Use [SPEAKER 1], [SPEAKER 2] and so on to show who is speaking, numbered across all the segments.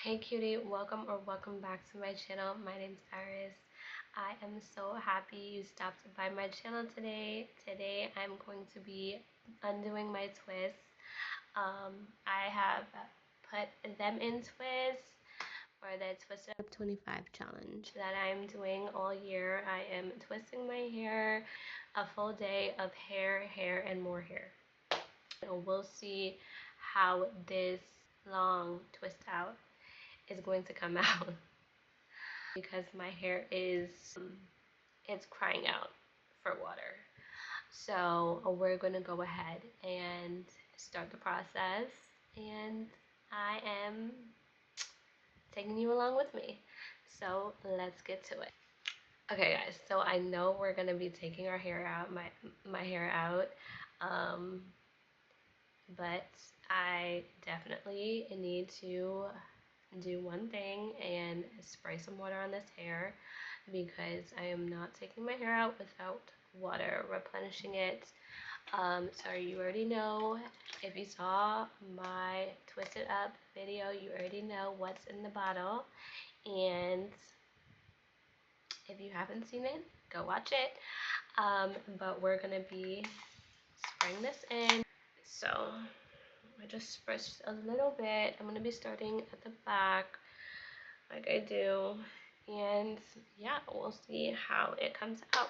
[SPEAKER 1] Hey cutie, welcome back to my channel. My name's Iris. I am so happy you stopped by my channel today. Today I'm going to be undoing my twists. I have put them in twists for the Twist Up 25 challenge that I'm doing all year. I am twisting my hair, a full day of hair, and more hair. And we'll see how this long twist out is going to come out because my hair is it's crying out for water. So we're gonna go ahead and start the process, and I am taking you along with me. So let's get to it. Okay guys, so I know we're gonna be taking our hair out, my hair out, um, but I definitely need to do one thing and spray some water on this hair because I am not taking my hair out without water, replenishing it. So you already know, if you saw my Twisted Up video, you already know what's in the bottle. And if you haven't seen it, go watch it. But we're going to be spraying this in. So I just spritz a little bit. I'm going to be starting at the back like I do. And yeah, we'll see how it comes out.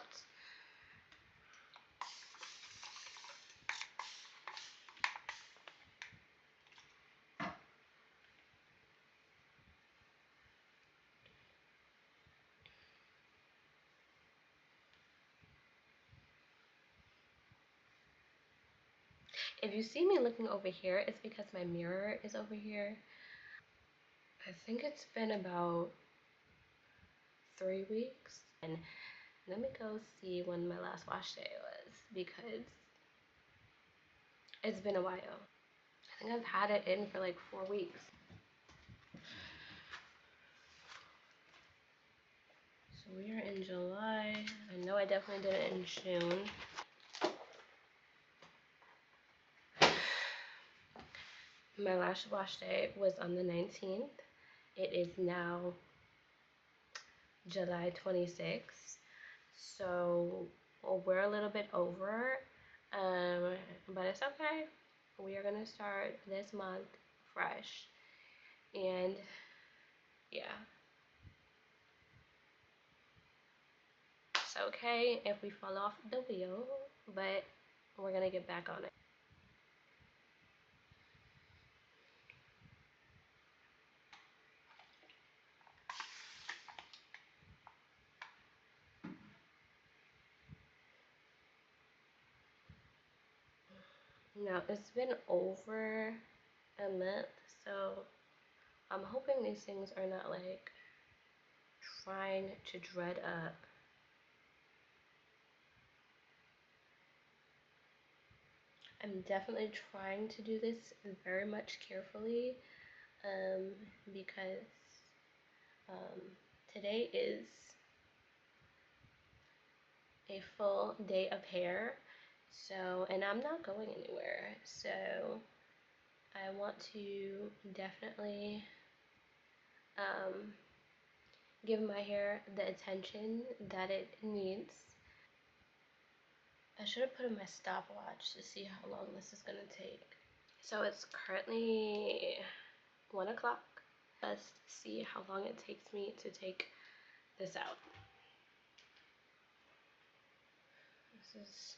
[SPEAKER 1] If you see me looking over here, it's because my mirror is over here. I think it's been about 3 weeks. And let me go see when my last wash day was because it's been a while. I think I've had it in for like 4 weeks. So we are in July. I know I definitely did it in June. My last wash day was on the 19th. It is now July 26th. So we're a little bit over, but it's okay. We are going to start this month fresh. And yeah, it's okay if we fall off the wheel, but we're going to get back on it. Now, it's been over a month, so I'm hoping these things are not like trying to dread up. I'm definitely trying to do this very much carefully because um, today is a full day of hair, so, and I'm not going anywhere, so I want to definitely um, give my hair the attention that it needs. I should have put in my stopwatch to see how long this is going to take. So it's currently 1 o'clock. Let's see how long it takes me to take this out. This is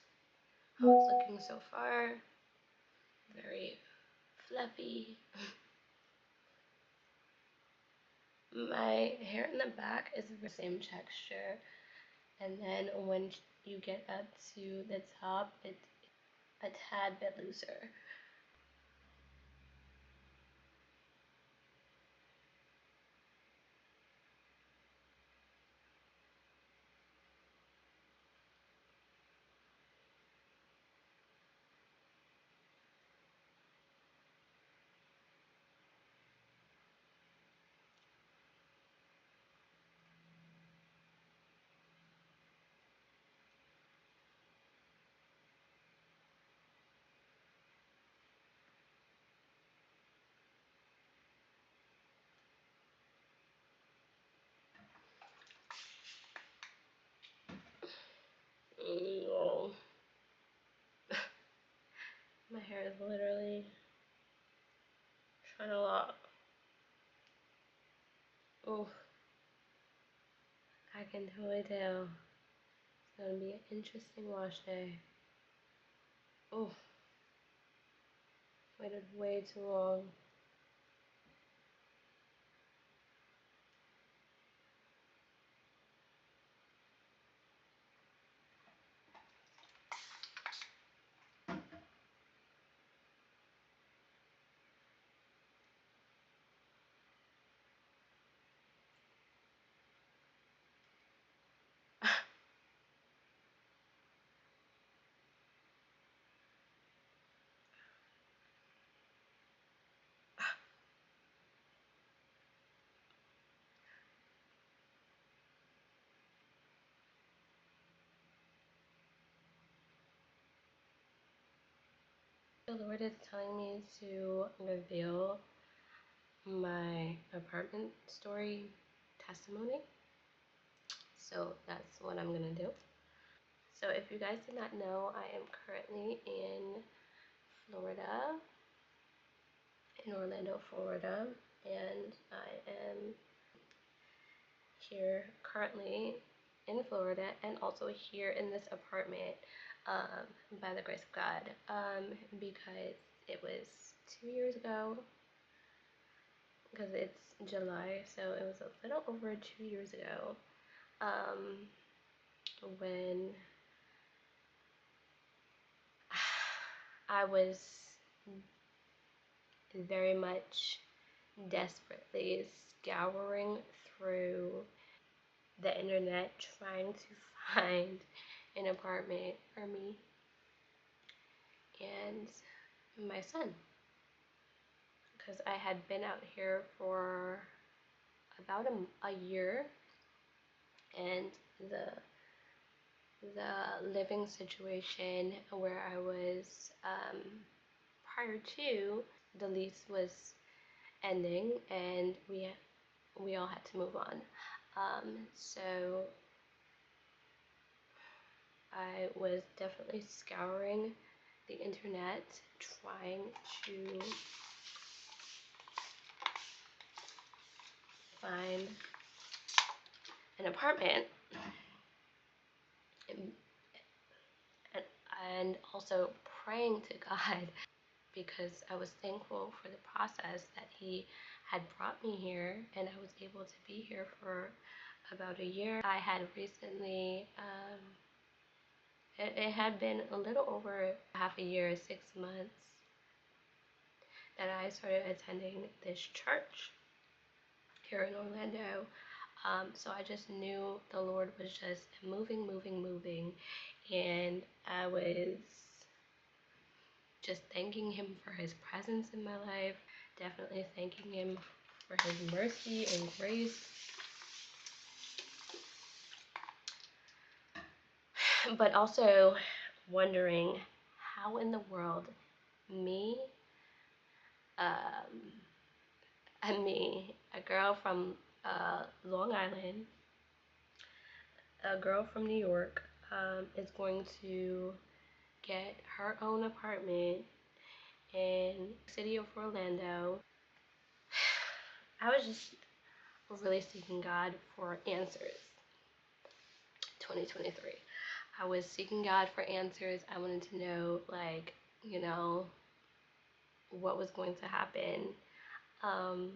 [SPEAKER 1] how it's looking so far. Very fluffy. My hair in the back is the same texture, and then when you get up to the top, it's a tad bit looser. hair is literally trying to lock. Oof, I can totally tell. It's gonna be an interesting wash day. Oof, waited way too long. The Lord is telling me to reveal my apartment story testimony. So that's what I'm gonna do. So if you guys did not know, I am currently in Florida, in Orlando, Florida, and I am here currently in Florida and also here in this apartment by the grace of God because it was 2 years ago, because it's July, so it was a little over 2 years ago um, when I was very much desperately scouring through the internet trying to find an apartment for me and my son, because I had been out here for about a year, and the living situation where I was prior to the lease was ending, and we all had to move on. So I was definitely scouring the internet trying to find an apartment, and, and also praying to God because I was thankful for the process that He had brought me here, and I was able to be here for about a year. I had recently, it had been a little over half a year, 6 months, that I started attending this church here in Orlando. So I just knew the Lord was just moving, moving, moving, and I was just thanking Him for His presence in my life, definitely thanking Him for His mercy and grace, but also wondering how in the world me, um, a girl from Long Island, a girl from New York, is going to get her own apartment in the city of Orlando. I was just really seeking God for answers. 2023. I was seeking God for answers. I wanted to know, like, what was going to happen. Um,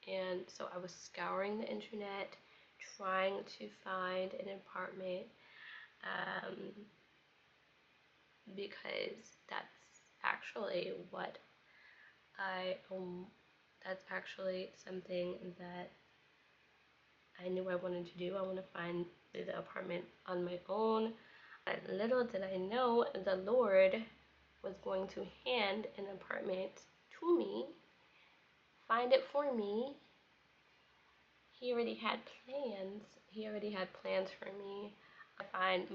[SPEAKER 1] and so I was scouring the internet, trying to find an apartment, um, because actually what I, that's actually something that I knew I wanted to do. I want to find the apartment on my own. Little did I know the Lord was going to hand an apartment to me, find it for me. He already had plans. He already had plans for me to find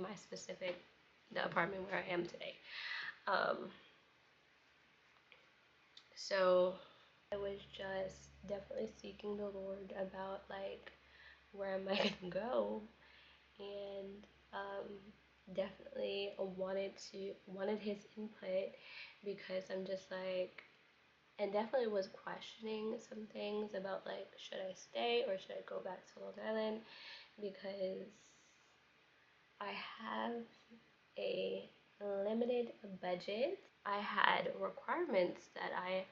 [SPEAKER 1] the apartment where I am today. So I was just definitely seeking the Lord about, like, where am I gonna go, and definitely wanted his input, because I'm just like, and definitely was questioning some things about, like, should I stay or should I go back to Long Island, because I have a limited budget. I had requirements that I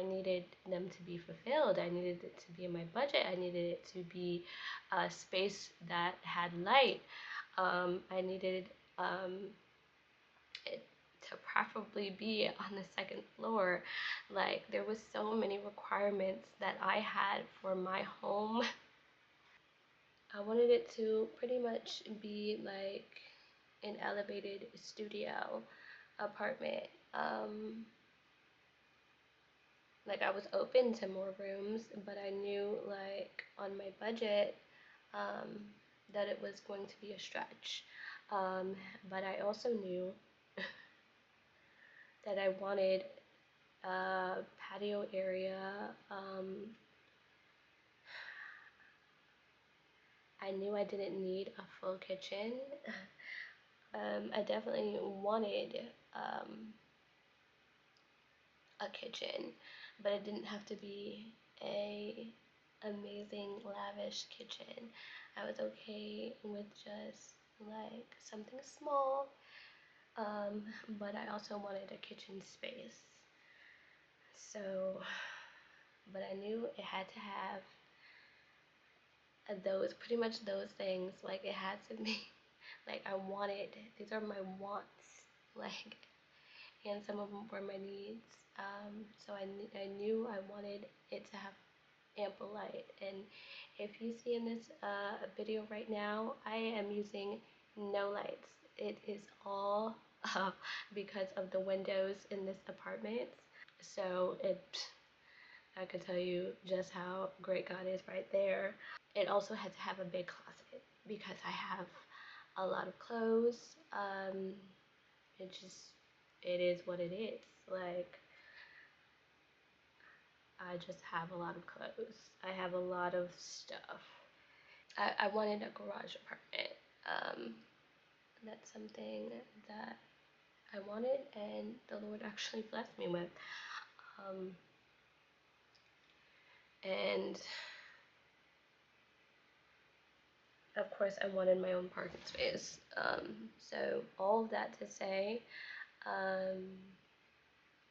[SPEAKER 1] needed them to be fulfilled. I needed it to be in my budget. I needed it to be a space that had light. I needed um, it to preferably be on the second floor. Like, there was so many requirements that I had for my home. I wanted it to pretty much be like an elevated studio apartment. Like, I was open to more rooms, but I knew, like, on my budget, um, that it was going to be a stretch. But I also knew that I wanted a patio area. I knew I didn't need a full kitchen. I definitely wanted um, a kitchen, but it didn't have to be a amazing lavish kitchen. I was okay with just like something small, but I also wanted a kitchen space. So, but I knew it had to have those, pretty much those things. Like, it had to be like, I wanted, these are my wants, like, and some of them were my needs. So I knew I wanted it to have ample light. And if you see in this video right now, I am using no lights. It is all because of the windows in this apartment. So I could tell you just how great God is right there. It also had to have a big closet because I have a lot of clothes. It just, it is what it is. Like, I just have a lot of clothes. I have a lot of stuff. I wanted a garage apartment. Um, that's something that I wanted, and the Lord actually blessed me with. Um, and of course, I wanted my own parking space. So all of that to say, um,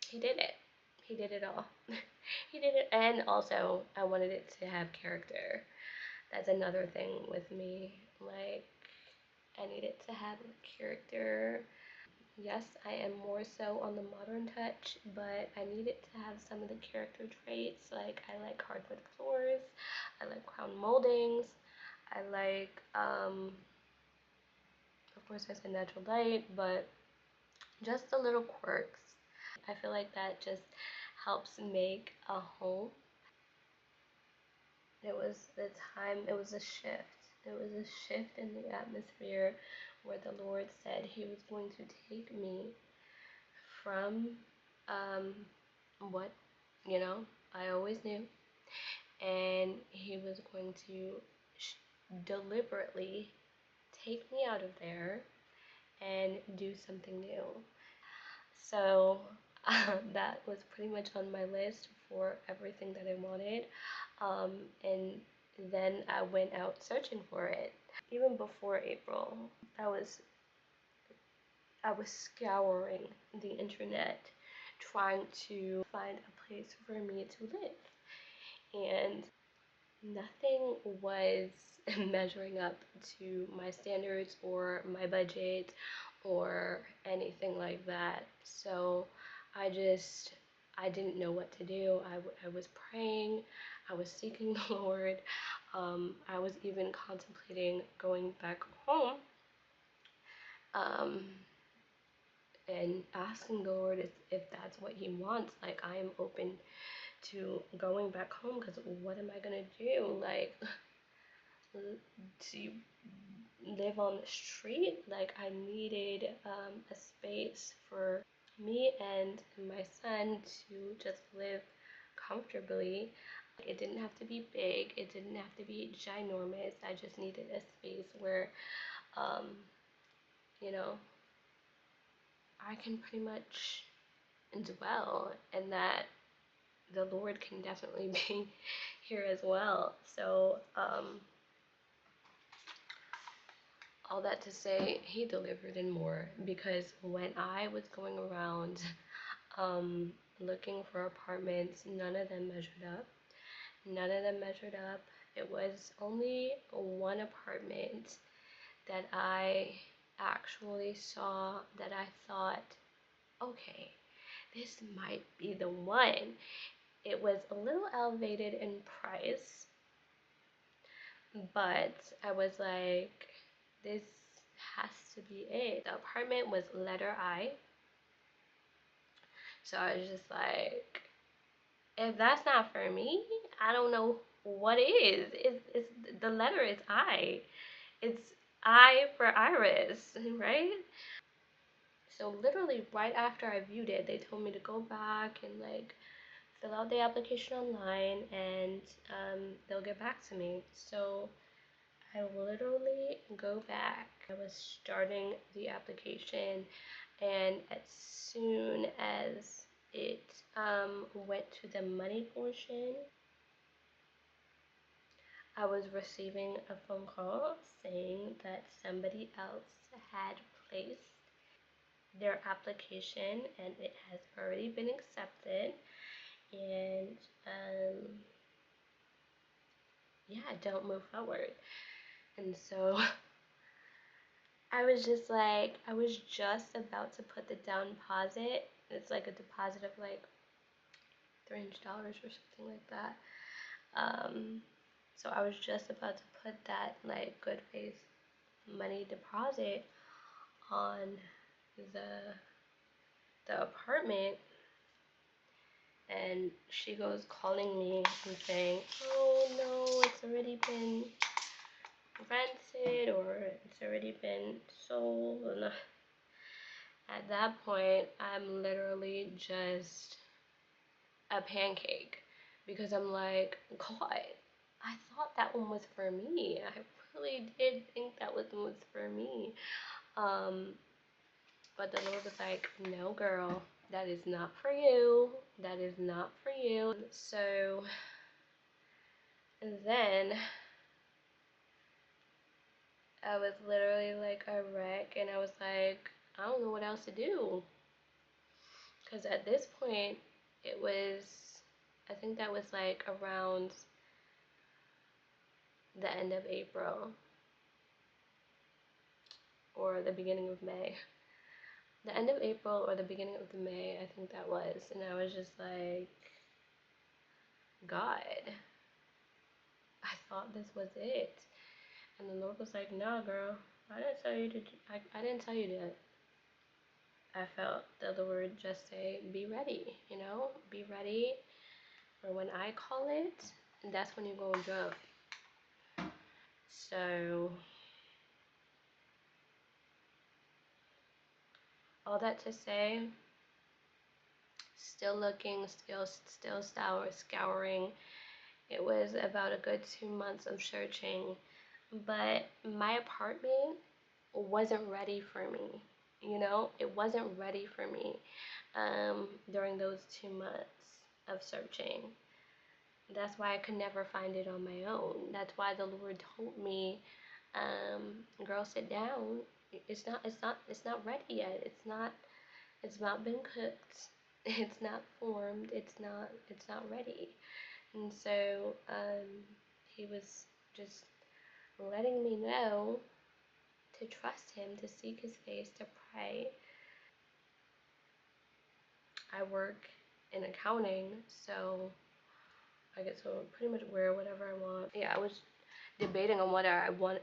[SPEAKER 1] he did it. He did it all. He did it, and also I wanted it to have character. That's another thing with me. Like, I need it to have character. Yes, I am more so on the modern touch, but I need it to have some of the character traits. Like, I like hardwood floors, I like crown moldings, I like, of course, there's a natural light, but just the little quirks. I feel like that just helps make a home. It was the time, it was a shift. It was a shift in the atmosphere where the Lord said He was going to take me from um, what, I always knew, and He was going to deliberately take me out of there and do something new. So that was pretty much on my list for everything that I wanted. Um, and then I went out searching for it. Even before April, I was scouring the internet trying to find a place for me to live. And nothing was measuring up to my standards or my budget or anything like that. So I didn't know what to do. I was praying, I was seeking the Lord. I was even contemplating going back home, um, and asking the Lord if that's what He wants. Like, I am open to going back home, because what am I gonna do? Like, to live on the street? Like, I needed a space for me and my son to just live comfortably. It didn't have to be big, it didn't have to be ginormous. I just needed a space where, um, you know, I can pretty much dwell, and that the Lord can definitely be here as well. So, all that to say, He delivered and more, because when I was going around um, looking for apartments, none of them measured up. None of them measured up. It was only one apartment that I actually saw that I thought, okay, this might be the one. It was a little elevated in price, but I was like, this has to be it. The apartment was letter I, so I was just like, if that's not for me, I don't know what is. It's the letter is I. It's I for Iris, right? So literally right after I viewed it, they told me to go back and like fill out the application online, and they'll get back to me. So I literally go back. I was starting the application, and as soon as it went to the money portion, I was receiving a phone call saying that somebody else had placed their application and it has already been accepted. And yeah, don't move forward. And so I was just like, I was just about to put the down deposit. It's like a deposit of like $300 or something like that. So I was just about to put that like good faith money deposit on the apartment, and she goes calling me and saying, oh no, it's already been rented or it's already been sold. And at that point, I'm literally just a pancake, because I'm like, God, I thought that one was for me. I really did think that one was for me. Um, but the Lord was like, no, girl, that is not for you. That is not for you. So then I was literally like a wreck, and I was like, I don't know what else to do. Because at this point, it was, I think that was like around the end of April or the beginning of May. The end of April or the beginning of the May, I think that was. And I was just like, God, I thought this was it. And the Lord was like, no, girl, I didn't tell you to, I didn't tell you that. I felt the Lord just say, be ready, be ready for when I call it, and that's when you go and jump. So, all that to say, still looking, still scouring. It was about a good 2 months of searching, but my apartment wasn't ready for me. It wasn't ready for me during those 2 months of searching. That's why I could never find it on my own. That's why the Lord told me, girl, sit down. It's not ready yet. It's not been cooked. It's not formed. It's not ready. And so, he was just letting me know to trust him, to seek his face, to pray. I work in accounting, so I get to pretty much wear whatever I want. Yeah, I was debating on what I wanted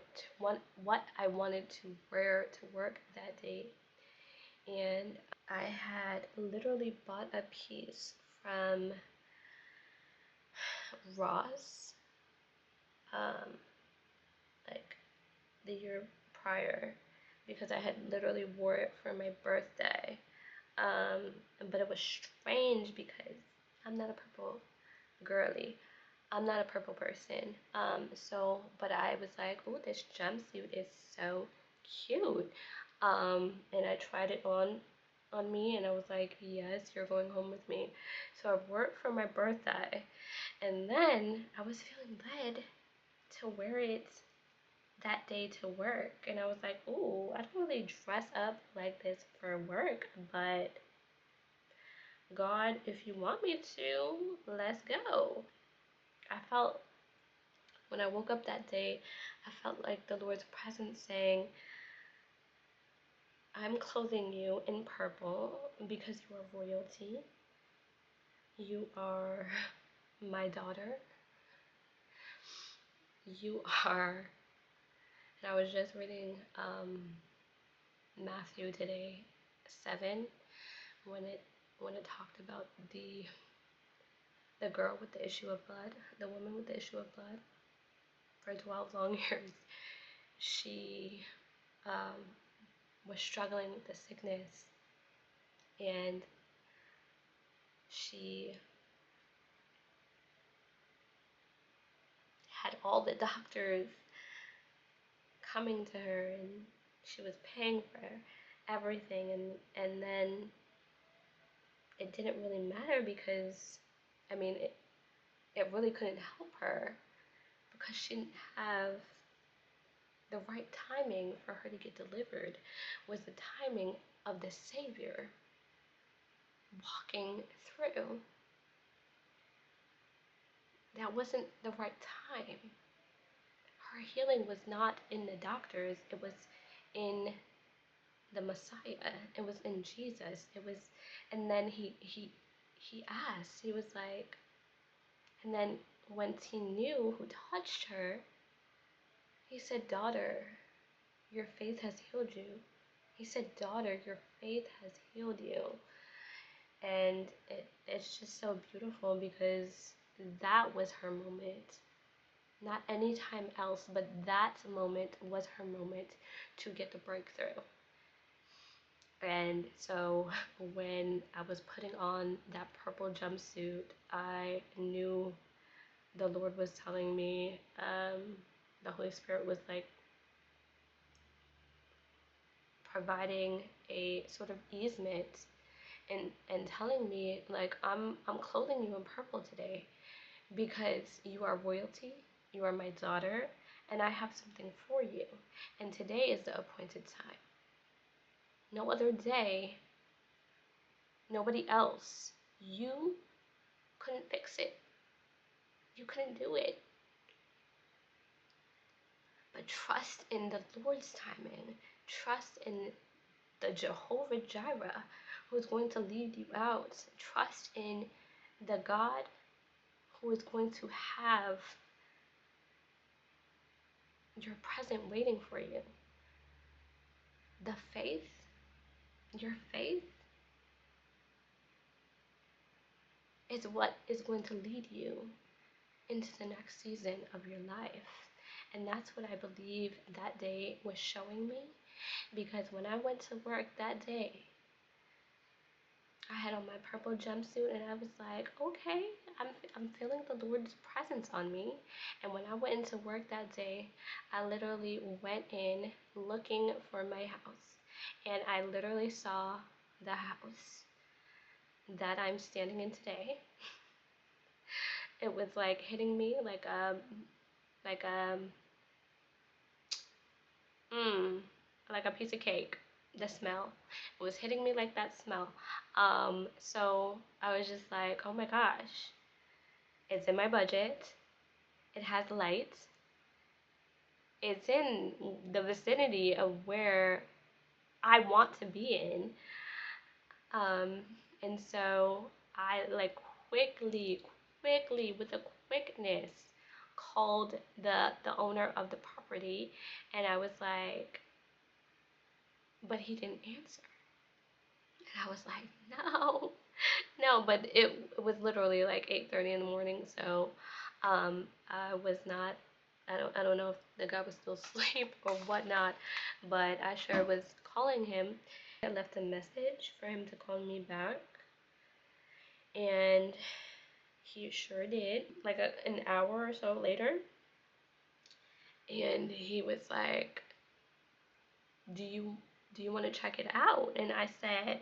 [SPEAKER 1] to wear to work that day, and I had literally bought a piece from Ross, um, like the year prior, because I had literally wore it for my birthday. Um, but it was strange because I'm not a purple girly. I'm not a purple person. But I was like, oh, this jumpsuit is so cute. And I tried it on me, and I was like, yes, you're going home with me. So I wore it for my birthday, and then I was feeling led to wear it that day to work, and I was like, ooh, I don't really dress up like this for work, but God, if you want me to, let's go. I felt when I woke up that day, I felt like the Lord's presence saying, I'm clothing you in purple because you are royalty. You are my daughter. You are, and I was just reading Matthew today, 7, when it talked about the girl with the issue of blood, the woman with the issue of blood. For 12 long years, she was struggling with the sickness, and she had all the doctors coming to her, and she was paying for everything, and then it didn't really matter because, I mean, it really couldn't help her because she didn't have the right timing for her to get delivered. Was the timing of the Savior walking through. That wasn't the right time. Her healing was not in the doctors, it was in the Messiah. It was in Jesus. It was, and then he asked, he was like, and then once he knew who touched her, he said, daughter, your faith has healed you. He said, daughter, your faith has healed you. And it's just so beautiful because that was her moment. Not any time else, but that moment was her moment to get the breakthrough. And so when I was putting on that purple jumpsuit, I knew the Lord was telling me, the Holy Spirit was like providing a sort of easement and telling me like I'm clothing you in purple today because you are royalty, you are my daughter, and I have something for you. And today is the appointed time. No other day, nobody else. You couldn't fix it. You couldn't do it. But trust in the Lord's timing. Trust in the Jehovah Jireh who is going to lead you out. Trust in the God who is going to have your present waiting for you. The faith, your faith, is what is going to lead you into the next season of your life. And that's what I believe that day was showing me, because when I went to work that day, I had on my purple jumpsuit and I was like, okay, I'm feeling the Lord's presence on me. And when I went into work that day, I literally went in looking for my house. And I literally saw the house that I'm standing in today. It was like hitting me like like a like a piece of cake. The smell, it was hitting me like that smell. So I was just like, oh my gosh, it's in my budget, it has lights, it's in the vicinity of where I want to be in. And so I like quickly with a quickness called the owner of the property, and I was like, but he didn't answer. And I was like, no, but it was literally like 8:30 in the morning, so I was not, I don't know if the guy was still asleep or whatnot, but I sure was calling him. I left a message for him to call me back, and he sure did, like an hour or so later, and he was like, do you do you want to check it out? And I said,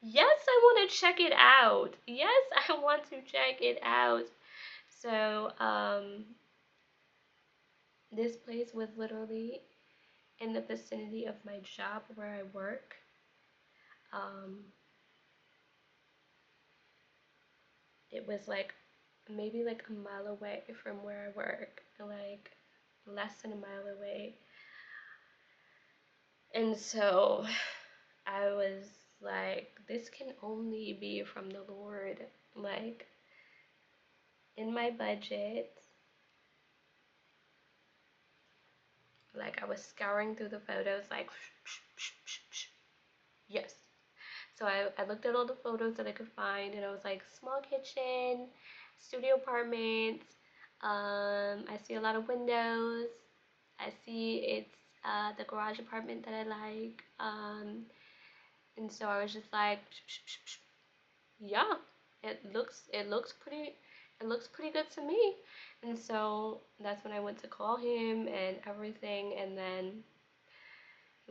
[SPEAKER 1] yes, I want to check it out. Yes, I want to check it out. So, this place was literally in the vicinity of my job where I work. Um, it was like maybe like a mile away from where I work, like less than a mile away. And so I was like, this can only be from the Lord. Like, in my budget, like I was scouring through the photos, like, yes. So I looked at all the photos that I could find, and I was like, small kitchen, studio apartment. I see a lot of windows. I see it's the garage apartment that I like. And so I was just like, yeah, it looks pretty good to me. And so that's when I went to call him and everything, and then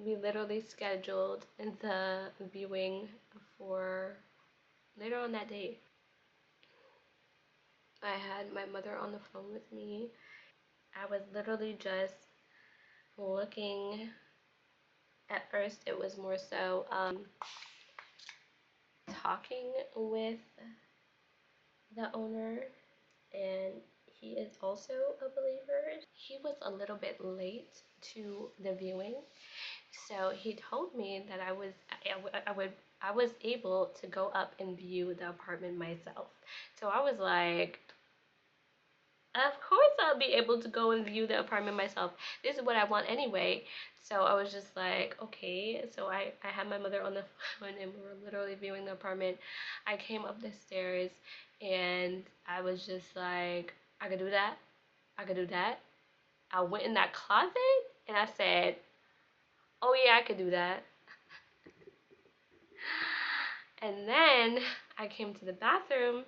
[SPEAKER 1] we literally scheduled the viewing for later on that day. I had my mother on the phone with me. I was literally just looking. At first, it was more so talking with the owner, and he is also a believer. He was a little bit late to the viewing, so he told me that I was able to go up and view the apartment myself. So I was like, of course I'll be able to go and view the apartment myself. This is what I want anyway. So I was just like, okay. So I had my mother on the phone and we were literally viewing the apartment. I came up the stairs and I was just like, I could do that. I could do that. I went in that closet and I said, oh yeah, I could do that. And then I came to the bathroom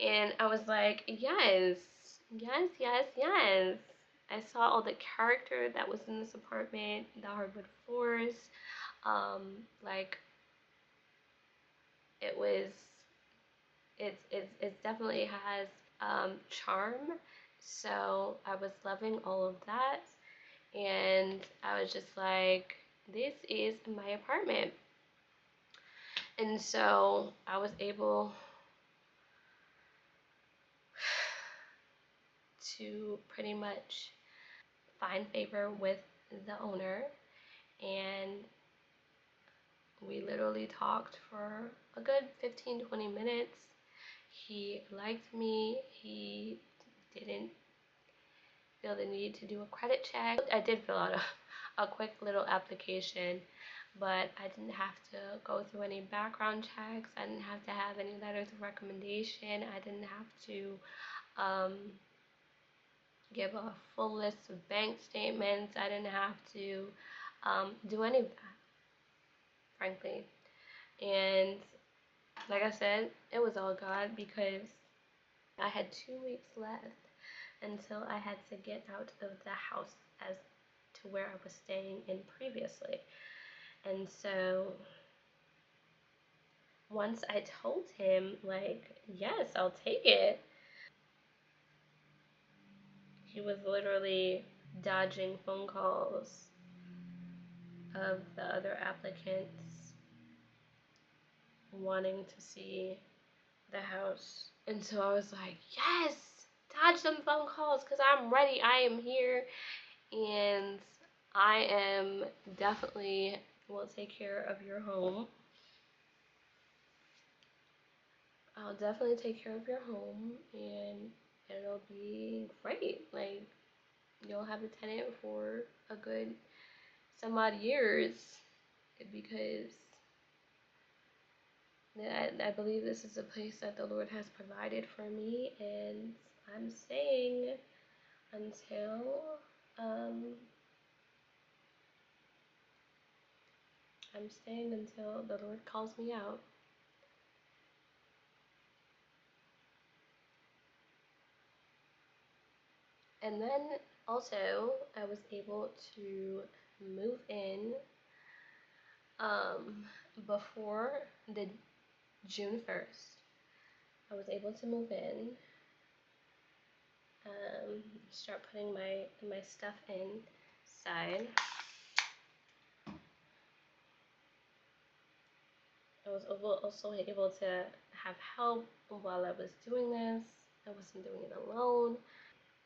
[SPEAKER 1] and I was like, yes, yes, yes, yes. I saw all the character that was in this apartment, the hardwood floors. Like it was, it definitely has charm. So I was loving all of that, and I was just like, this is my apartment. And so I was able to pretty much find favor with the owner, and we literally talked for a good 15-20 minutes. He liked me. He didn't feel the need to do a credit check. I did fill out a quick little application, but I didn't have to go through any background checks. I didn't have to have any letters of recommendation. I didn't have to um, give a full list of bank statements. I didn't have to do any of that, frankly. And like I said, it was all God, because I had 2 weeks left until I had to get out of the house as to where I was staying in previously. And so once I told him, like, yes, I'll take it, he was literally dodging phone calls of the other applicants wanting to see the house. And so I was like, yes, dodge them phone calls because I'm ready. I am here, and I am definitely will take care of your home. I'll definitely take care of your home, and it'll be great. Like, you'll have a tenant for a good some odd years, because I believe this is a place that the Lord has provided for me, and I'm staying until um, the Lord calls me out. And then also I was able to move in before the June 1st. I was able to move in, start putting my stuff inside. I was also able to have help while I was doing this. I wasn't doing it alone.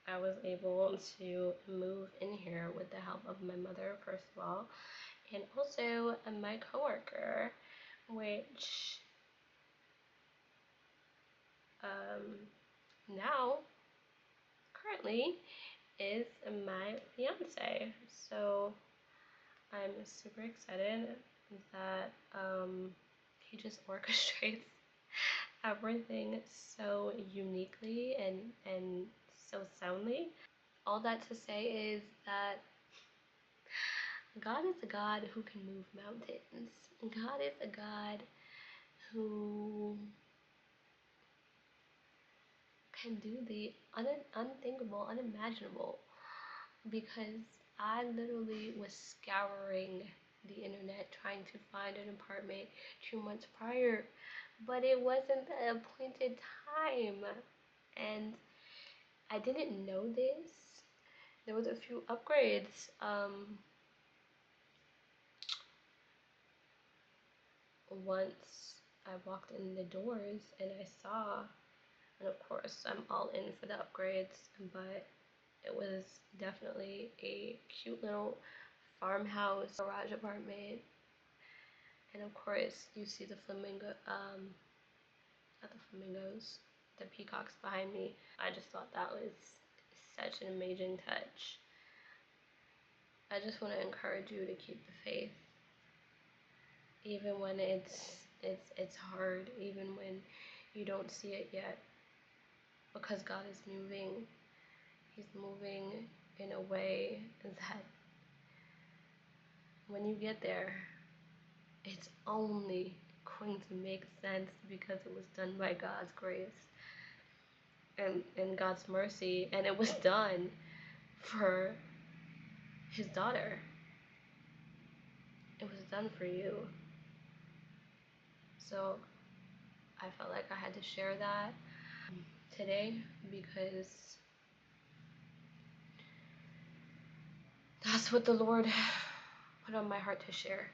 [SPEAKER 1] I was able to move in here with the help of my mother, first of all, and also my coworker, which now currently is my fiance. So I'm super excited that he just orchestrates everything so uniquely and so soundly. All that to say is that God is a God who can move mountains. God is a God who can do the unthinkable, unimaginable. Because I literally was scouring the internet trying to find an apartment 2 months prior, but it wasn't the appointed time. And I didn't know this. There was a few upgrades. Once I walked in the doors and I saw, and of course I'm all in for the upgrades, but it was definitely a cute little farmhouse garage apartment. And of course you see the flamingo, not the flamingos, the peacocks behind me. I just thought that was such an amazing touch. I just want to encourage you to keep the faith, even when it's hard, even when you don't see it yet, because God is moving. He's moving in a way that when you get there, it's only going to make sense because it was done by God's grace and God's mercy, and it was done for his daughter. It was done for you. So I felt like I had to share that today because that's what the Lord put on my heart to share.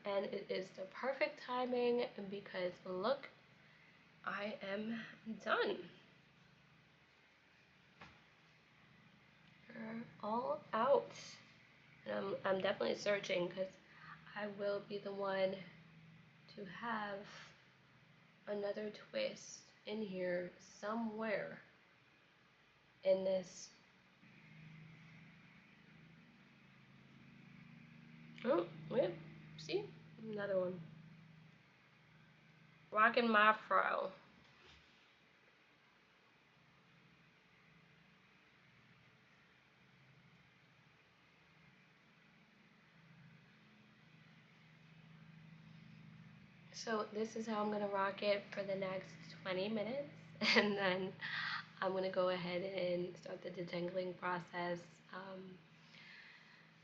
[SPEAKER 1] And it is the perfect timing because look, I am done. You're all out. And I'm definitely searching because I will be the one to have another twist in here somewhere in this. Oh, yeah, see? Another one. Rocking my fro. So this is how I'm gonna rock it for the next 20 minutes, and then I'm gonna go ahead and start the detangling process.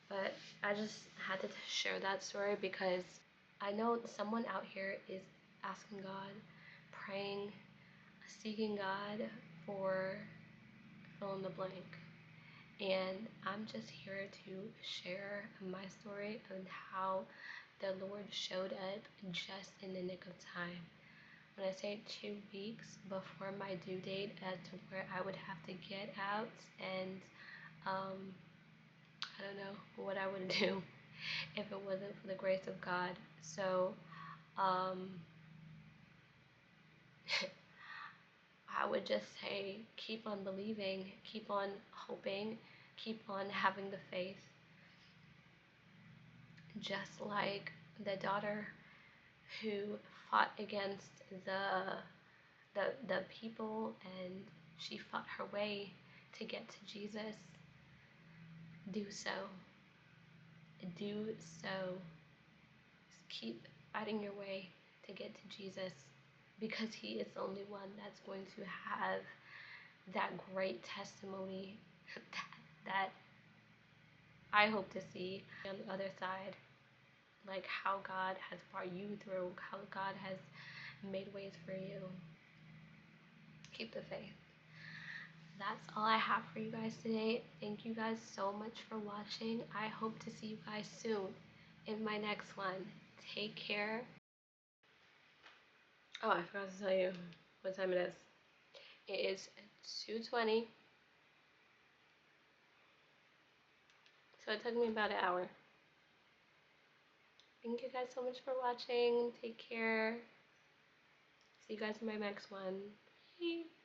[SPEAKER 1] But I just had to share that story because I know someone out here is asking God, praying, seeking God for fill in the blank. And I'm just here to share my story and how the Lord showed up just in the nick of time. When I say 2 weeks before my due date as to where I would have to get out, and I don't know what I would do if it wasn't for the grace of God. So I would just say keep on believing, keep on hoping, keep on having the faith. Just like the daughter who fought against the people and she fought her way to get to Jesus. Do so. Do so. Keep fighting your way to get to Jesus because he is the only one that's going to have that great testimony that I hope to see on the other side, like how God has brought you through, how God has made ways for you. Keep the faith. That's all I have for you guys today. Thank you guys so much for watching. I hope to see you guys soon in my next one. Take care. Oh, I forgot to tell you what time it is. It is 2:20. So it took me about an hour. Thank you guys so much for watching. Take care. See you guys in my next one. Bye.